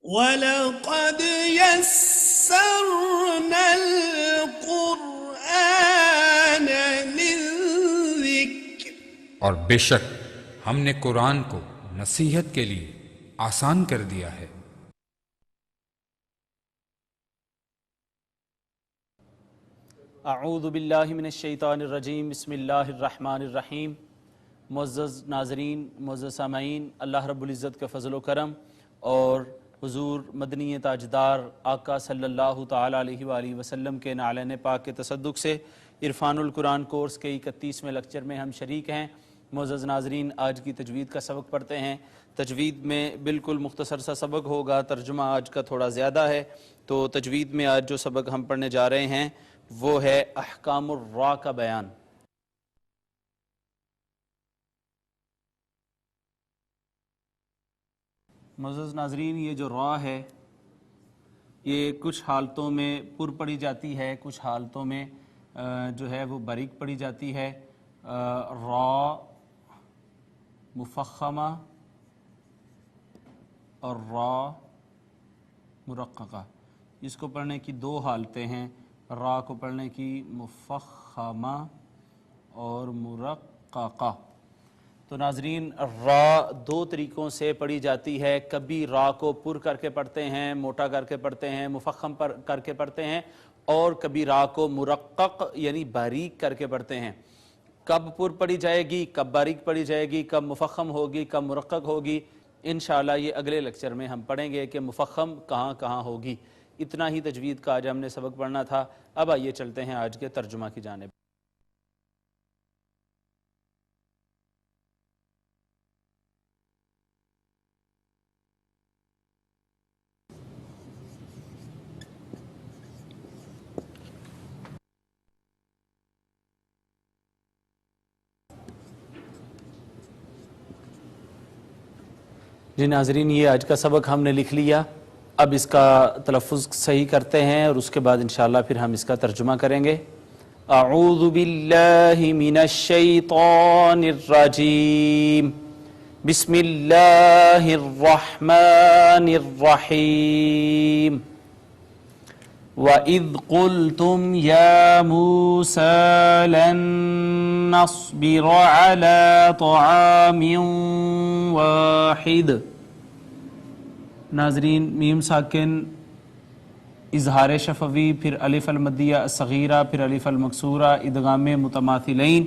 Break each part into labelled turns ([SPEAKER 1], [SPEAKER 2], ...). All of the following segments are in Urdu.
[SPEAKER 1] وَلَقَدْ يَسَّرْنَا الْقُرْآنَ لِلذِّكْرِ
[SPEAKER 2] اور بے شک ہم نے قرآن کو نصیحت کے لیے آسان کر دیا ہے۔
[SPEAKER 3] اعوذ باللہ من الشیطان الرجیم، بسم اللہ الرحمن الرحیم۔ معزز ناظرین، معزز سامعین، اللہ رب العزت کا فضل و کرم اور حضور مدنی تاجدار آقا صلی اللہ تعالیٰ علیہ وآلہ وسلم کے نعلین پاک کے تصدق سے عرفان القرآن کورس کے 31ویں لیکچر میں ہم شریک ہیں۔ معزز ناظرین، آج کی تجوید کا سبق پڑھتے ہیں۔ تجوید میں بالکل مختصر سا سبق ہوگا، ترجمہ آج کا تھوڑا زیادہ ہے، تو تجوید میں آج جو سبق ہم پڑھنے جا رہے ہیں وہ ہے احکام الراء کا بیان۔ معزز ناظرین، یہ جو راء ہے یہ کچھ حالتوں میں پر پڑھی جاتی ہے، کچھ حالتوں میں جو ہے وہ باریک پڑھی جاتی ہے۔ راء مفخمہ اور راء مرققہ، اس کو پڑھنے کی دو حالتیں ہیں، راء کو پڑھنے کی مفخمہ اور مرققہ۔ تو ناظرین، راء دو طریقوں سے پڑھی جاتی ہے، کبھی راء کو پر کر کے پڑھتے ہیں، موٹا کر کے پڑھتے ہیں، مفخم کر کے پڑھتے ہیں، اور کبھی راء کو مرقق یعنی باریک کر کے پڑھتے ہیں۔ کب پر پڑھی جائے گی، کب باریک پڑھی جائے گی، کب مفخم ہوگی، کب مرقق ہوگی، انشاءاللہ یہ اگلے لیکچر میں ہم پڑھیں گے کہ مفخم کہاں کہاں ہوگی۔ اتنا ہی تجوید کا آج ہم نے سبق پڑھنا تھا۔ اب آئیے چلتے ہیں آج کے ترجمہ کی جانب۔ جی ناظرین، یہ آج کا سبق ہم نے لکھ لیا، اب اس کا تلفظ صحیح کرتے ہیں اور اس کے بعد انشاءاللہ پھر ہم اس کا ترجمہ کریں گے۔ اعوذ باللہ من الشیطان الرجیم، بسم اللہ الرحمن الرحیم۔ وَإِذْ قُلْتُمْ يَا مُوسَى لَن نَّصْبِرَ عَلَى طَعَامٍ وَاحِدٍ۔ ناظرین، میم ساکن اظہار شفوی، پھر الف المدیہ الصغیرہ، پھر الف المکسورہ، ادغام متماثلین،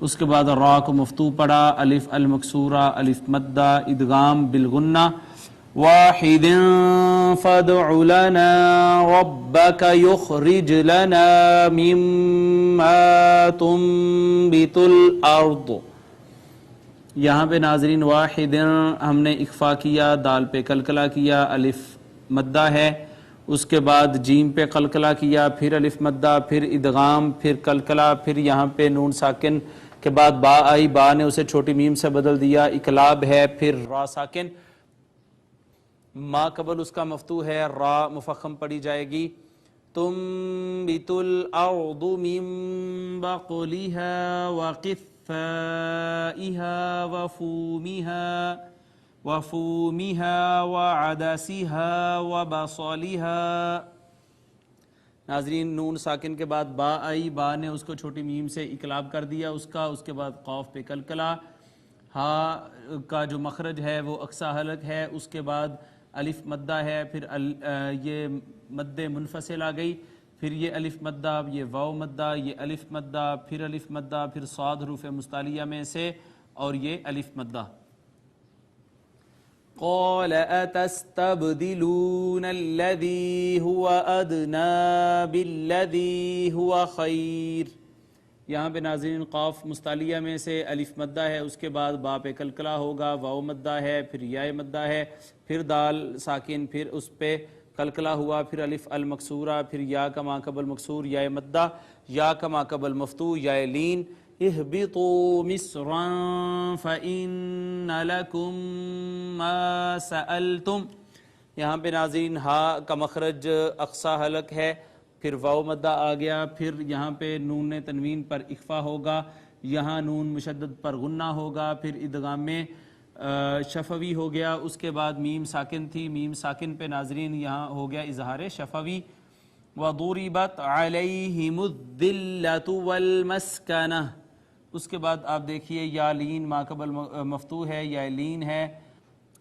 [SPEAKER 3] اس کے بعد راء کو مفتوح پڑھا، الف المکسورہ، الف مدہ، ادغام بالغنہ۔ واحد فادع لنا ربك يخرج لنا مما تنبت الارض۔ یہاں پہ ناظرین واحد ہم نے اخفا کیا، دال پہ قلقلہ کیا، الف مدہ ہے، اس کے بعد جیم پہ قلقلہ کیا، پھر الف مدہ، پھر ادغام، پھر قلقلہ، پھر یہاں پہ نون ساکن کے بعد با آئی، با نے اسے چھوٹی میم سے بدل دیا، اقلاب ہے، پھر را ساکن، ما قبل اس کا مفتوح ہے، را مفخم پڑھی جائے گی۔ تنبت الارض من بقلها وقثائها وفومها وعدسها وبصلها۔ ناظرین، نون ساکن کے بعد با آئی، با نے اس کو چھوٹی میم سے اقلاب کر دیا اس کے بعد قاف پہ قلقلہ، ہا کا جو مخرج ہے وہ اقصی حلق ہے، اس کے بعد الف مدہ ہے، پھر یہ مد منفصل آ گئی، پھر یہ الف مدہ، یہ واو مدہ، یہ الف مدہ، پھر الف مدہ، پھر صاد حروف مستعلیہ میں سے، اور یہ الف مدہ۔ قال اتستبدلون الذي هو ادنى بالذي هو خير۔ یہاں پہ ناظرین قاف مستعلیہ میں سے الف مدہ ہے، اس کے بعد با پہ قلقلہ ہوگا، واو مدہ ہے، پھر یا مدہ ہے، پھر دال ساکن، پھر اس پہ قلقلہ ہوا، پھر الف المکسورہ، پھر یا کا ما قبل مکسور، یا مدہ، یا کا ما قبل مفتوح، یا لین۔ اہبطوا مصرا فإن لكم ما سألتم۔ یہاں پہ ناظرین ہا کا مخرج اقصی حلق ہے، پھر واو مدہ آ گیا، پھر یہاں پہ نون تنوین پر اخفا ہوگا، یہاں نون مشدد پر غنہ ہوگا، پھر ادغام میں شفوی ہو گیا، اس کے بعد میم ساکن تھی، میم ساکن پہ ناظرین یہاں ہو گیا اظہار شفوی. وَضُرِبَتْ عَلَيْهِمُ الذِّلَّةُ وَالْمَسْكَنَةُ. اس کے بعد آپ دیکھیے یا لین ماقبل مفتوح ہے، یا لین ہے.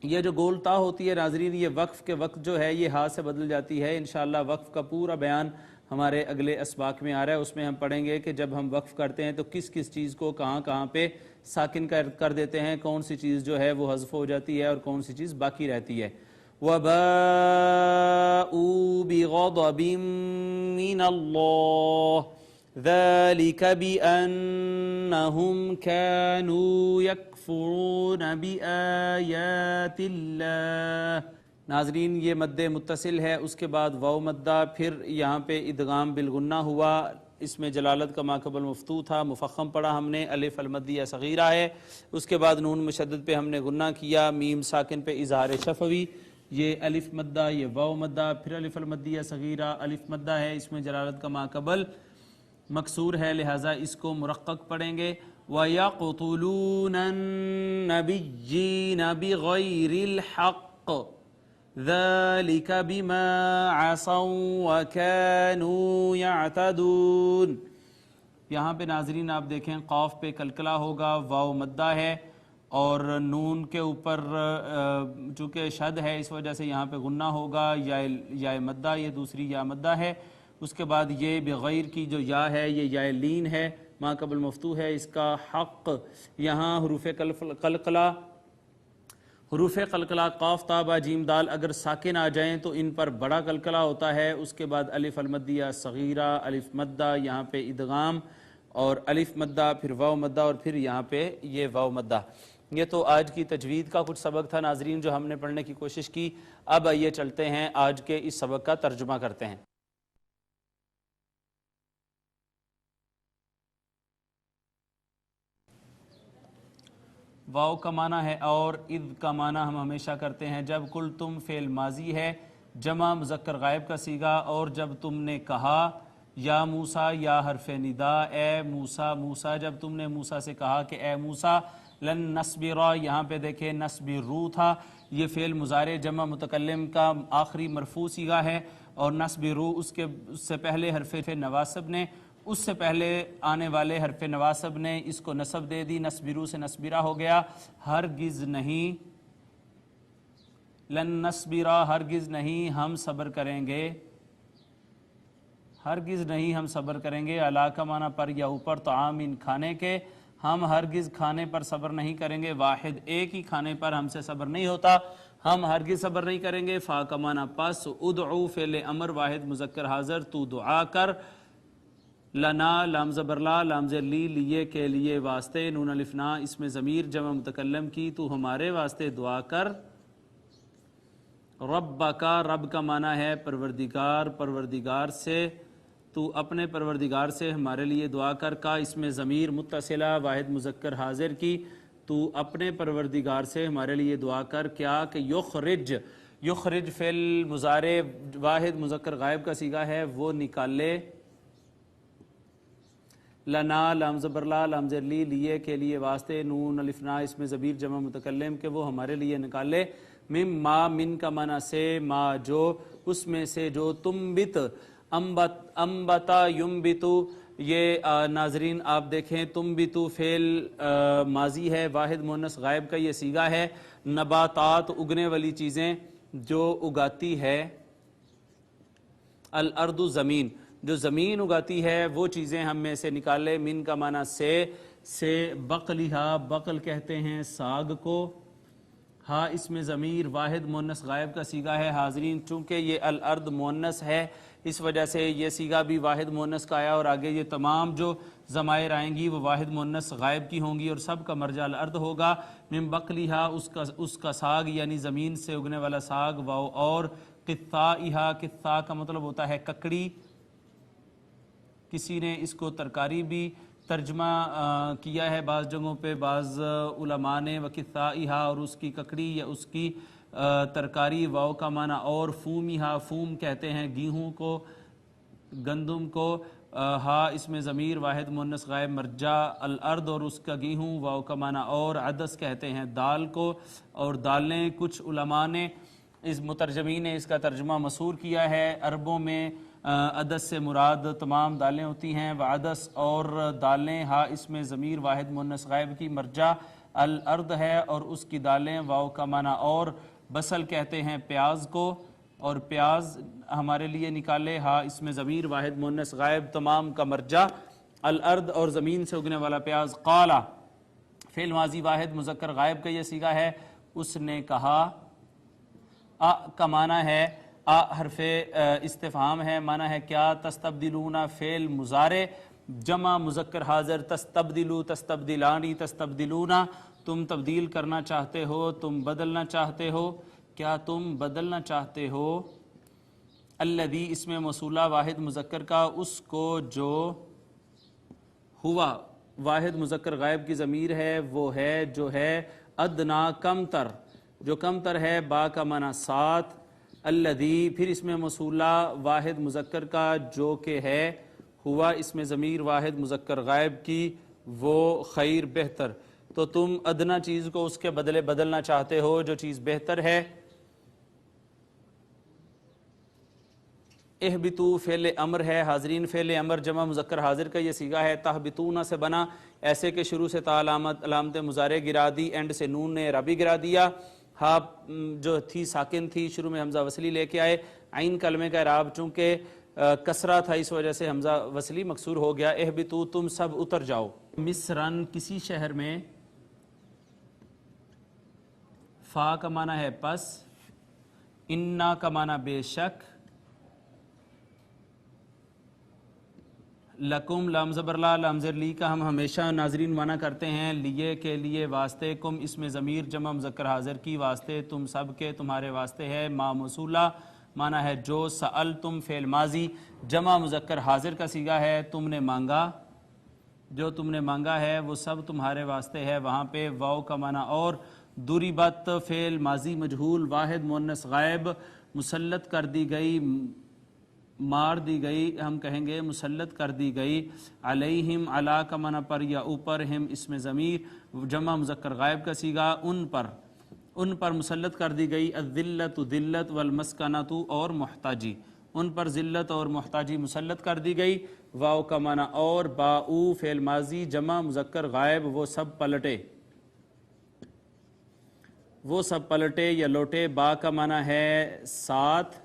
[SPEAKER 3] یہ جو گول تا ہوتی ہے ناظرین، یہ وقف کے وقت جو ہے یہ ہاتھ سے بدل جاتی ہے. انشاءاللہ وقف کا پورا بیان ہمارے اگلے اسباق میں آ رہا ہے، اس میں ہم پڑھیں گے کہ جب ہم وقف کرتے ہیں تو کس کس چیز کو کہاں کہاں پہ ساکن کر دیتے ہیں، کون سی چیز جو ہے وہ حذف ہو جاتی ہے اور کون سی چیز باقی رہتی ہے. وَبَاءُوا بِغَضَبٍ مِّنَ اللَّهِ ذَلِكَ بِأَنَّهُمْ كَانُوا يَكْفُرُونَ بِآيَاتِ اللَّهِ. ناظرین یہ مد متصل ہے، اس کے بعد واو مدہ، پھر یہاں پہ ادغام بالغنہ ہوا. اس میں جلالت کا ماقبل مفتوح تھا، مفخم پڑھا ہم نے، الف المدیہ صغیرہ ہے. اس کے بعد نون مشدد پہ ہم نے غنہ کیا، میم ساکن پہ اظہار شفوی، یہ الف مدہ، یہ واو مدہ، پھر الف المدیہ صغیرہ، الف مدہ ہے، اس میں جلالت کا ماقبل مکسور ہے، لہٰذا اس کو مرقق پڑھیں گے. وَيَقْتُلُونَ النَّبِيِّينَ بِغَيْرِ الْحَقِّ ذَلِكَ بِمَا عَصَوْا وَكَانُوا يَعْتَدُونَ. یہاں پہ ناظرین آپ دیکھیں قاف پہ کلکلہ ہوگا، واو مدہ ہے، اور نون کے اوپر چونکہ شد ہے اس وجہ سے یہاں پہ غنہ ہوگا. یا مدہ، یہ دوسری یا مدہ ہے. اس کے بعد یہ بغیر کی جو یا ہے یہ یا لین ہے، ما قبل مفتوح ہے، اس کا حق. یہاں حروف قلقلہ قاف تا با جیم دال اگر ساکن آ جائیں تو ان پر بڑا قلقلہ ہوتا ہے. اس کے بعد الف المدیہ صغیرہ، الف مدہ، یہاں پہ ادغام، اور الف مدہ، پھر واو مدہ، اور پھر یہاں پہ یہ واو مدہ. یہ تو آج کی تجوید کا کچھ سبق تھا ناظرین جو ہم نے پڑھنے کی کوشش کی. اب آئیے چلتے ہیں آج کے اس سبق کا ترجمہ کرتے ہیں. واو کا معنی ہے اور، اذ کا معنی ہم ہمیشہ کرتے ہیں جب کل تم فعل ماضی ہے، جمع مذکر غائب کا صیغہ، اور جب تم نے کہا یا موسیٰ، یا حرف ندا، اے موسیٰ. موسیٰ جب تم نے موسیٰ سے کہا کہ اے موسیٰ، لن نصبرا، یہاں پہ دیکھیں نصبرو تھا، یہ فعل مضارع جمع متکلم کا آخری مرفوع صیغہ ہے، اور نصبرو اس سے پہلے حرف نواصب نے، اس سے پہلے آنے والے حرف نواصب نے اس کو نصب دے دی، نصبرو سے نصبرہ ہو گیا. ہرگز نہیں، لن نصبرا، ہرگز نہیں ہم صبر کریں گے، ہرگز نہیں ہم صبر کریں گے. علا کا معنی پر یا اوپر، طعام کھانے کے، ہم ہرگز کھانے پر صبر نہیں کریں گے. واحد ایک ہی کھانے پر ہم سے صبر نہیں ہوتا، ہم ہرگز صبر نہیں کریں گے. فا کا معنی پس، ادعو فعل امر واحد مذکر حاضر، تو دعا کر. لنا لام زبر لا، لام زر لی، لیے کے لیے واسطے، نون الف نا اس میں ضمیر جمع متکلم کی، تو ہمارے واسطے دعا کر. ربک، رب کا معنی ہے پروردگار، پروردگار سے، تو اپنے پروردگار سے ہمارے لیے دعا کر. کا اس میں ضمیر متصلہ واحد مذکر حاضر کی، تو اپنے پروردگار سے ہمارے لیے دعا کر. کیا کہ یخرج، یخرج فعل مضارع واحد مذکر غائب کا صیغہ ہے، وہ نکالے. لنا لام زبر لا، لام زر لی، لیے کے لیے واسطے، نون الف نا اس میں ضمیر جمع متکلم کہ وہ ہمارے لیے نکالے. مم ما، من کا معنی سے، ما جو، اس میں سے جو، تنبت، انبتا ینبتو، یہ ناظرین آپ دیکھیں تنبتو فعل ماضی ہے واحد مؤنث غائب کا یہ صیغہ ہے. نباتات اگنے والی چیزیں جو اگاتی ہے، الارض زمین، جو زمین اگاتی ہے وہ چیزیں ہم میں سے نکالے. من کا معنی سے بقلہا، بقل کہتے ہیں ساگ کو. ہاں اس میں ضمیر واحد مؤنث غائب کا صیغہ ہے حاضرین، چونکہ یہ الارض مؤنث ہے اس وجہ سے یہ صیغہ بھی واحد مؤنث کا آیا، اور آگے یہ تمام جو ضمائر آئیں گی وہ واحد مؤنث غائب کی ہوں گی، اور سب کا مرجع الارض ہوگا. من بقلہا، اس کا ساگ یعنی زمین سے اگنے والا ساگ. واو اور، قطائہا، قطع کا مطلب ہوتا ہے ککڑی، کسی نے اس کو ترکاری بھی ترجمہ کیا ہے بعض جگہوں پہ، بعض علماء نے وقطائہا، اور اس کی ککڑی یا اس کی ترکاری. واو کا معنی اور، فومیہا، فوم کہتے ہیں گیہوں کو، گندم کو. ہا اس میں ضمیر واحد مؤنث غائب مرجع، الارض اور اس کا گیہوں، واو کا معنی اور، عدس کہتے ہیں دال کو، اور دالیں کچھ علماء نے اس مترجمین نے اس کا ترجمہ مسور کیا ہے، عربوں میں عدس سے مراد تمام دالیں ہوتی ہیں، وعدس اور دالیں، ہا اس میں ضمیر واحد مؤنث غائب کی مرجع الارض ہے اور اس کی دالیں، واو کا معنی اور، بصل کہتے ہیں پیاز کو، اور پیاز ہمارے لیے نکالے، ہا اس میں ضمیر واحد مؤنث غائب تمام کا مرجع الارض اور زمین سے اگنے والا پیاز، قالا فعل ماضی واحد مذکر غائب کا یہ صیغہ ہے، اس نے کہا، کا معنی ہے، حرف استفہام ہے، معنی ہے کیا، تستبدلون فعل مضارع جمع مذکر حاضر، تستبدلو تستبدلانی تستبدلون، تم تبدیل کرنا چاہتے ہو، تم بدلنا چاہتے ہو، کیا تم بدلنا چاہتے ہو، الذی اس میں موصولہ واحد مذکر کا، اس کو جو، ہوا واحد مذکر غائب کی ضمیر ہے، وہ ہے جو ہے، ادنا کم تر، جو کم تر ہے، با کا معنی ساتھ، الذی پھر اس میں موصولہ واحد مذکر کا جو کہ ہے، ہوا اس میں ضمیر واحد مذکر غائب کی، وہ خیر بہتر، تو تم ادنا چیز کو اس کے بدلے بدلنا چاہتے ہو جو چیز بہتر ہے، اہبتو فعل امر ہے، حاضرین فعل امر جمع مذکر حاضر کا یہ صیغہ ہے، تہبتون سے بنا، ایسے کہ شروع سے تا علامت مضارع گرا دی، اینڈ سے نون نے اعرابی گرا دیا، ہا جو تھی ساکن تھی، شروع میں حمزہ وصلی لے کے آئے، عین کلمے کا اعراب چونکہ کسرہ تھا اس وجہ سے حمزہ وصلی مکسور ہو گیا، اہبتو تم سب اتر جاؤ، مصرن کسی شہر میں، فا کا معنی ہے پس، انا کا معنی بے شک، لکم لام زبر لا لام زر لی کا ہم ہمیشہ ناظرین معنی کرتے ہیں لیے کے لیے واسطے، کم اس میں ضمیر جمع مذکر حاضر کی واسطے، تم سب کے تمہارے واسطے ہے، ما موصولہ معنی ہے جو، سألتم فعل ماضی جمع مذکر حاضر کا صیغہ ہے، تم نے مانگا، جو تم نے مانگا ہے وہ سب تمہارے واسطے ہے، وہاں پہ واو کا معنی اور، ضربت فعل ماضی مجہول واحد مؤنث غائب مسلط کر دی گئی، مار دی گئی، ہم کہیں گے مسلط کر دی گئی، علیہم علا کا معنی پر یا اوپر، ہم اس میں ضمیر جمع مذکر غائب کا صیغہ، ان پر مسلط کر دی گئی، الذلت ذلت والمسکنۃ اور محتاجی، ان پر ذلت اور محتاجی مسلط کر دی گئی، واو کا معنی اور، باؤ فعل ماضی جمع مذکر غائب وہ سب پلٹے، وہ سب پلٹے یا لوٹے، با کا معنی ہے ساتھ،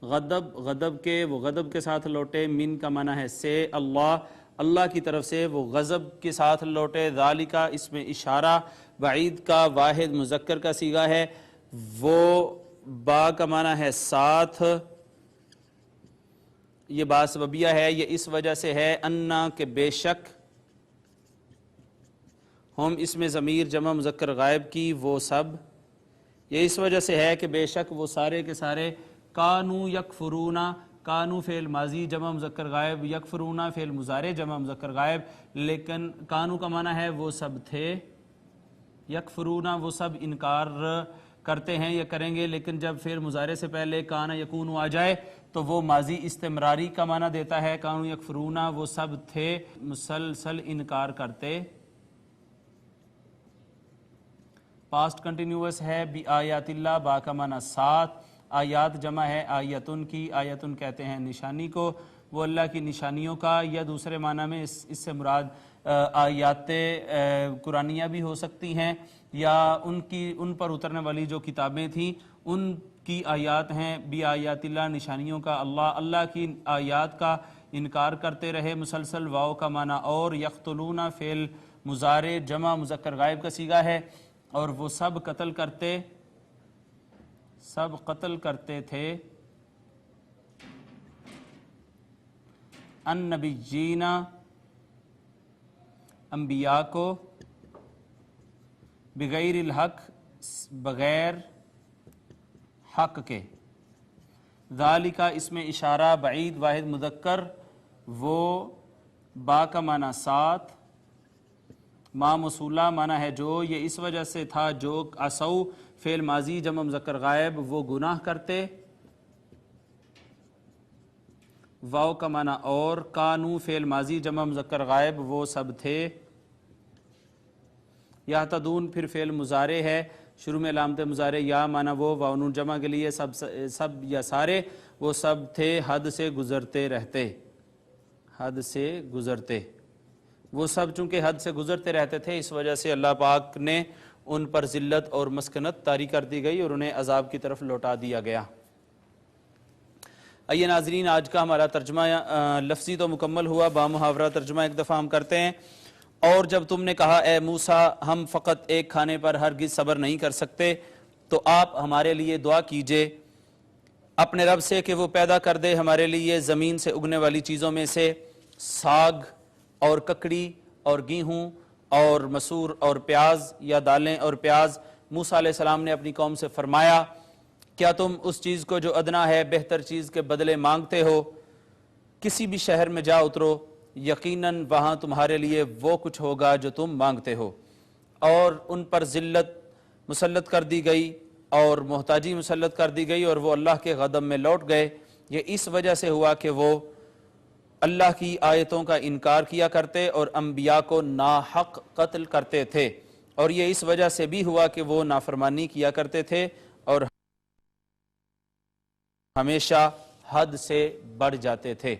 [SPEAKER 3] غضب غضب کے وہ غضب کے ساتھ لوٹے، من کا معنی ہے سے، اللہ اللہ کی طرف سے وہ غضب کے ساتھ لوٹے، ذالکا اس میں اشارہ بعید کا واحد مذکر کا صیغہ ہے، وہ با کا معنی ہے ساتھ، یہ با سببیہ ہے، یہ اس وجہ سے ہے، انا کہ بے شک، ہم اس میں ضمیر جمع مذکر غائب کی، وہ سب، یہ اس وجہ سے ہے کہ بے شک وہ سارے کے سارے، کانو یکفرونا، کانو فعل ماضی جمع مذکر غائب، یکفرونا فعل مضارع جمع مذکر غائب، لیکن کانو کا معنی ہے وہ سب تھے، یکفرونا وہ سب انکار کرتے ہیں یا کریں گے، لیکن جب فعل مضارع سے پہلے کانا یکون آ جائے تو وہ ماضی استمراری کا معنی دیتا ہے، کانو یکفرونا وہ سب تھے مسلسل انکار کرتے، پاسٹ کنٹینیوس ہے، بی آیات اللہ با کا معنی ساتھ، آیات جمع ہے آیتن کی، آیتن کہتے ہیں نشانی کو، وہ اللہ کی نشانیوں کا، یا دوسرے معنی میں اس سے مراد آیات قرآنیہ بھی ہو سکتی ہیں، یا ان پر اترنے والی جو کتابیں تھیں ان کی آیات ہیں، بی آیات اللہ نشانیوں کا، اللہ کی آیات کا انکار کرتے رہے مسلسل، واو کا معنی اور، یقتلون فعل مضارع جمع مذکر غائب کا صیغہ ہے، اور وہ سب قتل کرتے تھے، النبیین انبیاء کو، بغیر الحق بغیر حق کے، ذالکا اس میں اشارہ بعید واحد مذکر، وہ با کا معنی ساتھ، ما موصولہ معنی ہے جو، یہ اس وجہ سے تھا جو، عصوا فعل ماضی جمع مذکر غائب وہ گناہ کرتے، واو کا معنی اور، کانو فعل ماضی جمع مذکر غائب وہ سب تھے، یہتدون پھر فعل مضارع ہے، شروع میں علامت مضارع یا معنی وہ، واو نون جمع کے لیے سب یا سارے، وہ سب تھے حد سے گزرتے رہتے، حد سے گزرتے، وہ سب چونکہ حد سے گزرتے رہتے تھے اس وجہ سے اللہ پاک نے ان پر ذلت اور مسکنت طاری کر دی گئی اور انہیں عذاب کی طرف لوٹا دیا گیا۔ آئیے ناظرین، آج کا ہمارا ترجمہ لفظی تو مکمل ہوا، بامحاورہ ترجمہ ایک دفعہ ہم کرتے ہیں۔ اور جب تم نے کہا اے موسیٰ ہم فقط ایک کھانے پر ہرگز صبر نہیں کر سکتے، تو آپ ہمارے لیے دعا کیجئے اپنے رب سے کہ وہ پیدا کر دے ہمارے لیے زمین سے اگنے والی چیزوں میں سے ساگ اور ککڑی اور گیہوں اور مسور اور پیاز یا دالیں اور پیاز۔ موسیٰ علیہ السلام نے اپنی قوم سے فرمایا کیا تم اس چیز کو جو ادنا ہے بہتر چیز کے بدلے مانگتے ہو؟ کسی بھی شہر میں جا اترو، یقیناً وہاں تمہارے لیے وہ کچھ ہوگا جو تم مانگتے ہو۔ اور ان پر ذلت مسلط کر دی گئی اور محتاجی مسلط کر دی گئی اور وہ اللہ کے غضب میں لوٹ گئے۔ یہ اس وجہ سے ہوا کہ وہ اللہ کی آیتوں کا انکار کیا کرتے اور انبیاء کو ناحق قتل کرتے تھے، اور یہ اس وجہ سے بھی ہوا کہ وہ نافرمانی کیا کرتے تھے اور ہمیشہ حد سے بڑھ جاتے تھے۔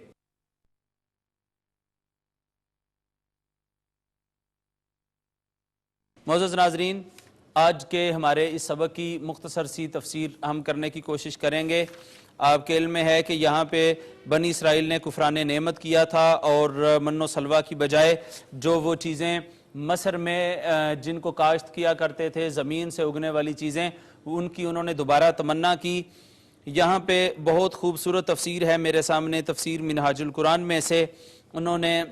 [SPEAKER 3] معزز ناظرین، آج کے ہمارے اس سبق کی مختصر سی تفسیر ہم کرنے کی کوشش کریں گے۔ آپ کے علم میں ہے کہ یہاں پہ بنی اسرائیل نے کفران نعمت کیا تھا اور من و سلوہ کی بجائے جو وہ چیزیں مصر میں جن کو کاشت کیا کرتے تھے زمین سے اگنے والی چیزیں، ان کی انہوں نے دوبارہ تمنا کی۔ یہاں پہ بہت خوبصورت تفسیر ہے میرے سامنے، تفسیر منہاج القرآن میں سے انہوں نے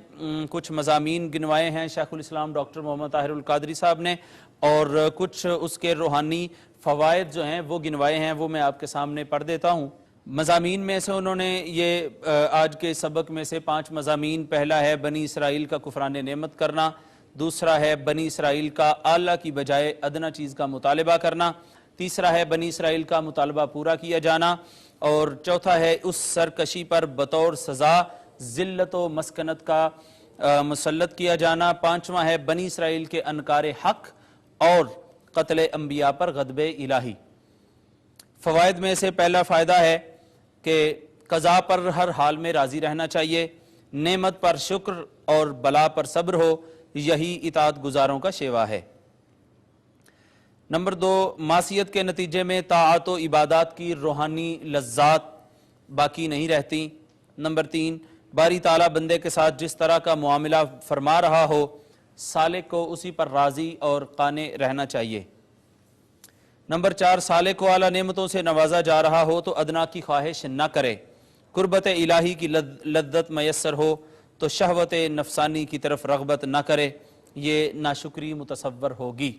[SPEAKER 3] کچھ مضامین گنوائے ہیں شیخ الاسلام ڈاکٹر محمد طاہر القادری صاحب نے، اور کچھ اس کے روحانی فوائد جو ہیں وہ گنوائے ہیں، وہ میں آپ کے سامنے پڑھ دیتا ہوں۔ مضامین میں سے انہوں نے یہ آج کے سبق میں سے 5 مضامین، پہلا ہے بنی اسرائیل کا کفران نعمت کرنا، دوسرا ہے بنی اسرائیل کا اعلیٰ کی بجائے ادنا چیز کا مطالبہ کرنا، تیسرا ہے بنی اسرائیل کا مطالبہ پورا کیا جانا، اور چوتھا ہے اس سرکشی پر بطور سزا ذلت و مسکنت کا مسلط کیا جانا، پانچواں ہے بنی اسرائیل کے انکار حق اور قتل انبیاء پر غضب الہی۔ فوائد میں سے پہلا فائدہ ہے کہ قضاء پر ہر حال میں راضی رہنا چاہیے، نعمت پر شکر اور بلا پر صبر ہو، یہی اطاعت گزاروں کا شیوا ہے۔ نمبر 2، معصیت کے نتیجے میں طاعت و عبادات کی روحانی لذات باقی نہیں رہتی۔ نمبر 3، باری تعالیٰ بندے کے ساتھ جس طرح کا معاملہ فرما رہا ہو سالک کو اسی پر راضی اور قانع رہنا چاہیے۔ نمبر 4، سالک کو اعلیٰ نعمتوں سے نوازا جا رہا ہو تو ادنا کی خواہش نہ کرے، قربت الہی کی لذت میسر ہو تو شہوت نفسانی کی طرف رغبت نہ کرے، یہ ناشکری متصور ہوگی۔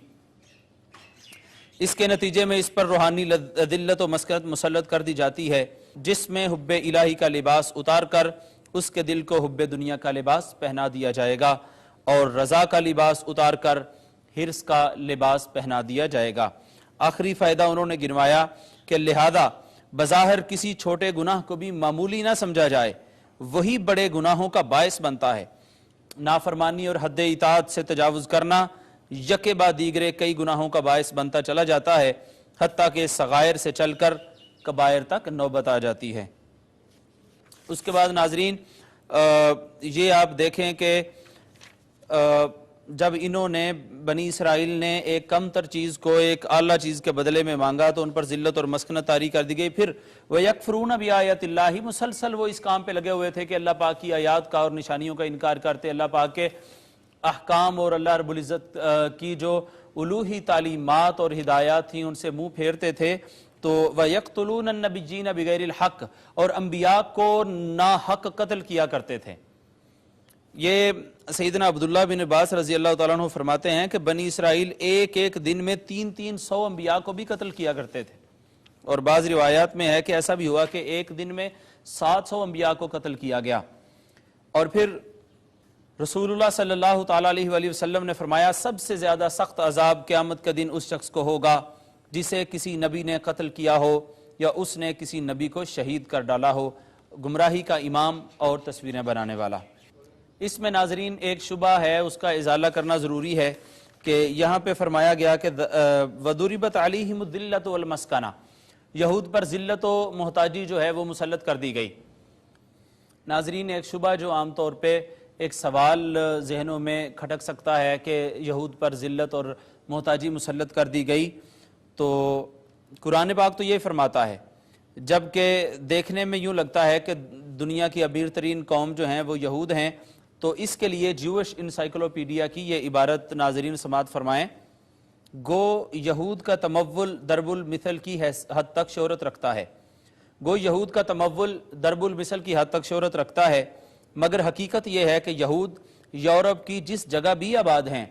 [SPEAKER 3] اس کے نتیجے میں اس پر روحانی ذلت و مسکنت مسلط کر دی جاتی ہے، جس میں حب الہی کا لباس اتار کر اس کے دل کو حب دنیا کا لباس پہنا دیا جائے گا، اور رضا کا لباس اتار کر حرص کا لباس پہنا دیا جائے گا۔ آخری فائدہ انہوں نے گنوایا کہ لہذا بظاہر کسی چھوٹے گناہ کو بھی معمولی نہ سمجھا جائے، وہی بڑے گناہوں کا باعث بنتا ہے۔ نافرمانی اور حد اطاعت سے تجاوز کرنا یکے بعد دیگرے کئی گناہوں کا باعث بنتا چلا جاتا ہے، حتیٰ کہ صغائر سے چل کر کبائر تک نوبت آ جاتی ہے۔ اس کے بعد ناظرین یہ آپ دیکھیں کہ جب انہوں نے بنی اسرائیل نے ایک کم تر چیز کو ایک اعلیٰ چیز کے بدلے میں مانگا تو ان پر ذلت اور مسکنت طاری کر دی گئی۔ پھر وَيَكْفُرُونَ بِآيَاتِ اللَّهِ، مسلسل وہ اس کام پہ لگے ہوئے تھے کہ اللہ پاک کی آیات کا اور نشانیوں کا انکار کرتے، اللہ پاک کے احکام اور اللہ رب العزت کی جو الوہی تعلیمات اور ہدایات تھیں ان سے منہ پھیرتے تھے۔ تو وَيَقْتُلُونَ النَّبِيِّينَ بِغَيْرِ الْحَقِّ، اور انبیاء کو ناحق قتل کیا کرتے تھے۔ یہ سیدنا عبداللہ بن عباس رضی اللہ تعالیٰ عنہ فرماتے ہیں کہ بنی اسرائیل ایک ایک دن میں 300 انبیاء کو بھی قتل کیا کرتے تھے، اور بعض روایات میں ہے کہ ایسا بھی ہوا کہ ایک دن میں 700 انبیاء کو قتل کیا گیا۔ اور پھر رسول اللہ صلی اللہ تعالیٰ علیہ وآلہ وسلم نے فرمایا سب سے زیادہ سخت عذاب قیامت کے دن اس شخص کو ہوگا جسے کسی نبی نے قتل کیا ہو یا اس نے کسی نبی کو شہید کر ڈالا ہو۔ گمراہی کا امام اور تصویریں بنانے والا۔ اس میں ناظرین ایک شبہ ہے، اس کا ازالہ کرنا ضروری ہے کہ یہاں پہ فرمایا گیا کہ وَضُرِبَتْ عَلَيْهِمُ الذِّلَّةُ وَالْمَسْكَنَةُ، یہود پر ذلت و محتاجی جو ہے وہ مسلط کر دی گئی۔ ناظرین ایک شبہ جو عام طور پہ ایک سوال ذہنوں میں کھٹک سکتا ہے کہ یہود پر ذلت اور محتاجی مسلط کر دی گئی، تو قرآن پاک تو یہ فرماتا ہے، جبکہ دیکھنے میں یوں لگتا ہے کہ دنیا کی ابیر ترین قوم جو ہیں وہ یہود ہیں۔ تو اس کے لیے جیوش انسائیکلوپیڈیا کی یہ عبارت ناظرین سماعت فرمائیں، گو یہود کا تمول ضرب المثل کی حد تک شہرت رکھتا ہے، گو یہود کا تمول ضرب المثل کی حد تک شہرت رکھتا ہے، مگر حقیقت یہ ہے کہ یہود یورپ کی جس جگہ بھی آباد ہیں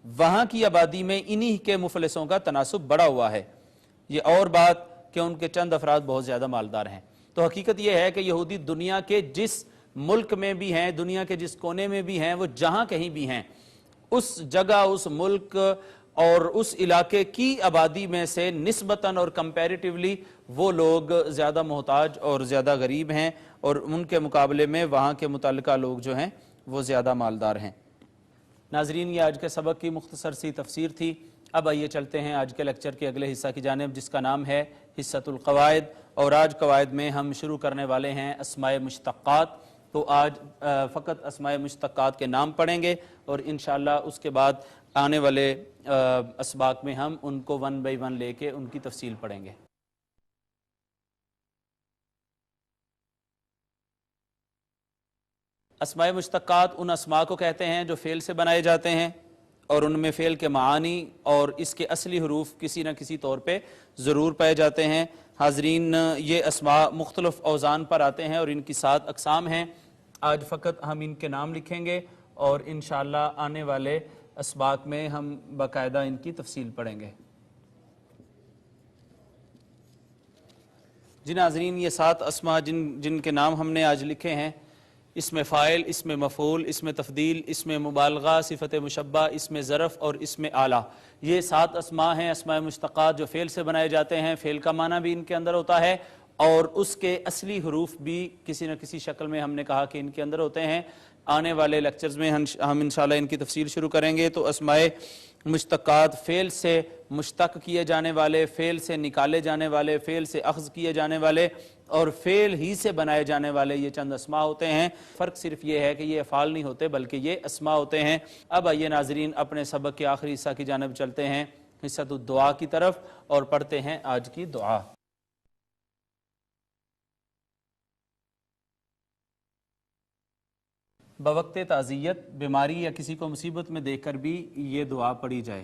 [SPEAKER 3] وہاں کی آبادی میں انہی کے مفلسوں کا تناسب بڑا ہوا ہے، یہ اور بات کہ ان کے چند افراد بہت زیادہ مالدار ہیں۔ تو حقیقت یہ ہے کہ یہودی دنیا کے جس ملک میں بھی ہیں، دنیا کے جس کونے میں بھی ہیں، وہ جہاں کہیں بھی ہیں، اس جگہ، اس ملک اور اس علاقے کی آبادی میں سے نسبتاً اور کمپیریٹیولی وہ لوگ زیادہ محتاج اور زیادہ غریب ہیں، اور ان کے مقابلے میں وہاں کے متعلقہ لوگ جو ہیں وہ زیادہ مالدار ہیں۔ ناظرین یہ آج کے سبق کی مختصر سی تفسیر تھی۔ اب آئیے چلتے ہیں آج کے لیکچر کے اگلے حصہ کی جانب، جس کا نام ہے حصۃ القواعد، اور آج قواعد میں ہم شروع کرنے والے ہیں اسماء مشتقات۔ تو آج فقط اسماء مشتقات کے نام پڑھیں گے، اور انشاءاللہ اس کے بعد آنے والے اسباق میں ہم ان کو ون بائی ون لے کے ان کی تفصیل پڑھیں گے۔ اسماء مشتقات ان اسماء کو کہتے ہیں جو فعل سے بنائے جاتے ہیں، اور ان میں فعل کے معانی اور اس کے اصلی حروف کسی نہ کسی طور پہ ضرور پائے جاتے ہیں۔ حاضرین یہ اسماء مختلف اوزان پر آتے ہیں اور ان کی 7 اقسام ہیں۔ آج فقط ہم ان کے نام لکھیں گے، اور انشاءاللہ آنے والے اسباق میں ہم باقاعدہ ان کی تفصیل پڑھیں گے۔ جی ناظرین یہ 7 اسماء جن کے نام ہم نے آج لکھے ہیں، اسم فاعل، اسم مفعول، اسم تفضیل، اسم مبالغہ، صفت مشبہ، اسم ظرف اور اسم اعلیٰ، یہ 7 اسماء ہیں اسماء مشتقات جو فعل سے بنائے جاتے ہیں۔ فعل کا معنی بھی ان کے اندر ہوتا ہے، اور اس کے اصلی حروف بھی کسی نہ کسی شکل میں ہم نے کہا کہ ان کے اندر ہوتے ہیں۔ آنے والے لیکچرز میں ہم انشاءاللہ ان کی تفصیل شروع کریں گے۔ تو اسماء مشتقات فعل سے مشتق کیے جانے والے، فعل سے نکالے جانے والے، فعل سے اخذ کیے جانے والے اور فعل ہی سے بنائے جانے والے یہ چند اسماء ہوتے ہیں۔ فرق صرف یہ ہے کہ یہ افعال نہیں ہوتے بلکہ یہ اسماء ہوتے ہیں۔ اب آئیے ناظرین اپنے سبق کے آخری حصہ کی جانب چلتے ہیں، حصۃ الدعا کی طرف، اور پڑھتے ہیں آج کی دعا۔ بوقت تعزیت، بیماری یا کسی کو مصیبت میں دیکھ کر بھی یہ دعا پڑھی جائے۔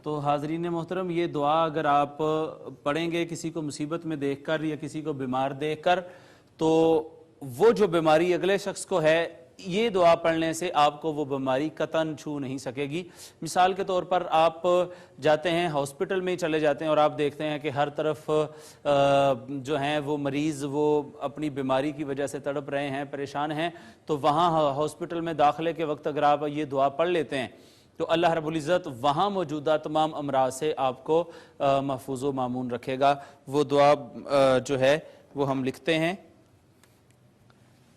[SPEAKER 3] تو حاضرین محترم یہ دعا اگر آپ پڑھیں گے کسی کو مصیبت میں دیکھ کر یا کسی کو بیمار دیکھ کر، تو وہ جو بیماری اگلے شخص کو ہے، یہ دعا پڑھنے سے آپ کو وہ بیماری قطعاً چھو نہیں سکے گی۔ مثال کے طور پر آپ جاتے ہیں ہاسپٹل میں ہی چلے جاتے ہیں اور آپ دیکھتے ہیں کہ ہر طرف جو ہیں وہ مریض وہ اپنی بیماری کی وجہ سے تڑپ رہے ہیں، پریشان ہیں، تو وہاں ہاسپٹل میں داخلے کے وقت اگر آپ یہ دعا پڑھ لیتے ہیں تو اللہ رب العزت وہاں موجودہ تمام امراض سے آپ کو محفوظ و مامون رکھے گا۔ وہ دعا جو ہے وہ ہم لکھتے ہیں،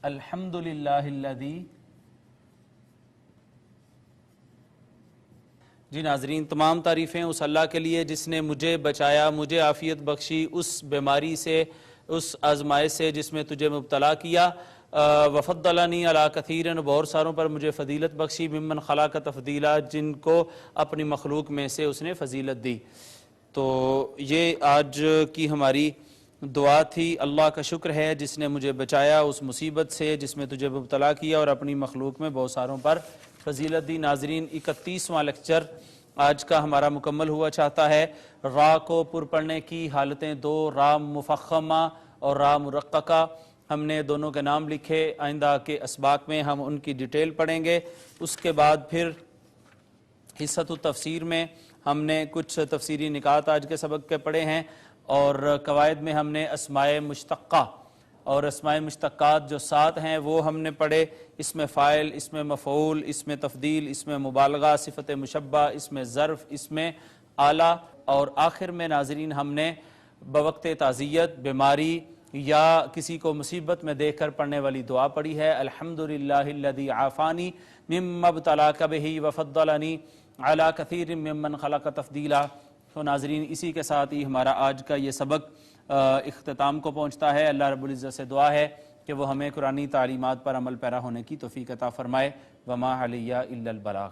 [SPEAKER 3] الحمدللہ الذی۔ جی ناظرین تمام تعریفیں اس اللہ کے لیے جس نے مجھے بچایا، مجھے عافیت بخشی اس بیماری سے، اس آزمائش سے جس میں تجھے مبتلا کیا، وفضلنی علی کثیر، بہت ساروں پر مجھے فضیلت بخشی، ممن خلق تفضیلا، جن کو اپنی مخلوق میں سے اس نے فضیلت دی۔ تو یہ آج کی ہماری دعا تھی۔ اللہ کا شکر ہے جس نے مجھے بچایا اس مصیبت سے جس میں تجھے مبتلا کیا اور اپنی مخلوق میں بہت ساروں پر فضیلت دی۔ ناظرین 31واں لیکچر آج کا ہمارا مکمل ہوا چاہتا ہے۔ را کو پر پڑھنے کی حالتیں 2، را مفخمہ اور را مرققہ، ہم نے دونوں کے نام لکھے۔ آئندہ کے اسباق میں ہم ان کی ڈیٹیل پڑھیں گے۔ اس کے بعد پھر حصۃ التفسیر میں ہم نے کچھ تفسیری نکات آج کے سبق کے پڑھے ہیں، اور قواعد میں ہم نے اسماء مشتقہ اور اسماء مشتقات جو 7 ہیں وہ ہم نے پڑھے، اسم فاعل، اسم مفعول، اسم تفضیل، اسم مبالغہ، صفت مشبہ، اسم ظرف، اسم اعلیٰ، اور آخر میں ناظرین ہم نے بوقت تعزیت، بیماری یا کسی کو مصیبت میں دیکھ کر پڑھنے والی دعا پڑھی ہے الحمدللہ الذی عافانی مما ابتلاک بہ وفضلنی علی کثیر ممن خلق تفضیلا۔ تو ناظرین اسی کے ساتھ ہی ہمارا آج کا یہ سبق اختتام کو پہنچتا ہے۔ اللہ رب العزت سے دعا ہے کہ وہ ہمیں قرآنی تعلیمات پر عمل پیرا ہونے کی توفیق عطا فرمائے۔ وما علیہ الا البلاغ۔